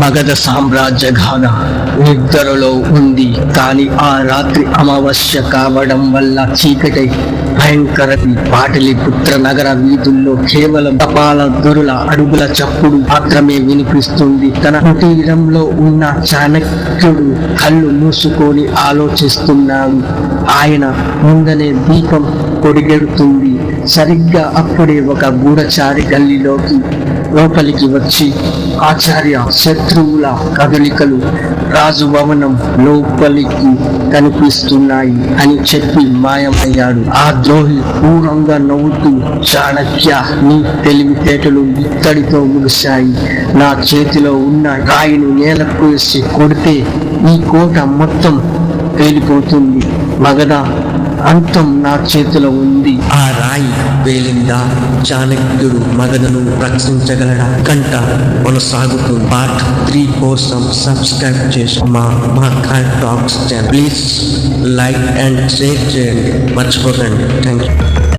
మగధ సామ్రాజ్య గాథ నిద్రలో ఉంది. కానీ ఆ రాత్రి అమావాస్య కావడం వల్ల చీకటై భయంకర పాటలిపుత్ర నగర వీధుల్లో కేవలం తపాల దొరుల అడుగుల చప్పుడు మాత్రమే వినిపిస్తుంది. తన కుటీరంలో ఉన్న చాణక్యుడు కళ్ళు మూసుకొని ఆలోచిస్తున్నాడు. ఆయన ముందనే దీపం పొడిగెడుతుంది. సరిగ్గా అప్పుడే ఒక గూఢచారి గల్లీలోకి లోపలికి వచ్చి, ఆచార్య, శత్రువుల కదలికలు రాజభవనం లోపలికి కనిపిస్తున్నాయి అని చెప్పి మాయమయ్యాడు. ఆ ద్రోహి క్రూరంగా నవ్వుతూ, చాణక్య, నీ తెలివితేటలు ఇత్తడితో ముగిశాయి. నా చేతిలో ఉన్న రాయిని నేలకు వేసి కొడితే ఈ కోట మొత్తం పేలిపోతుంది. మగధ అంతం నా చేతిలో ఉంది. ఆ రాయి పేలిందా? చాణక్యుడు మగధను రక్షించగలడా? గంట కొనసాగుతుంది. పార్ట్ 3 కోసం సబ్స్క్రైబ్ చేసి మా Mahakal talks channel please like and share చేయండి, మర్చిపోకండి. Thank you.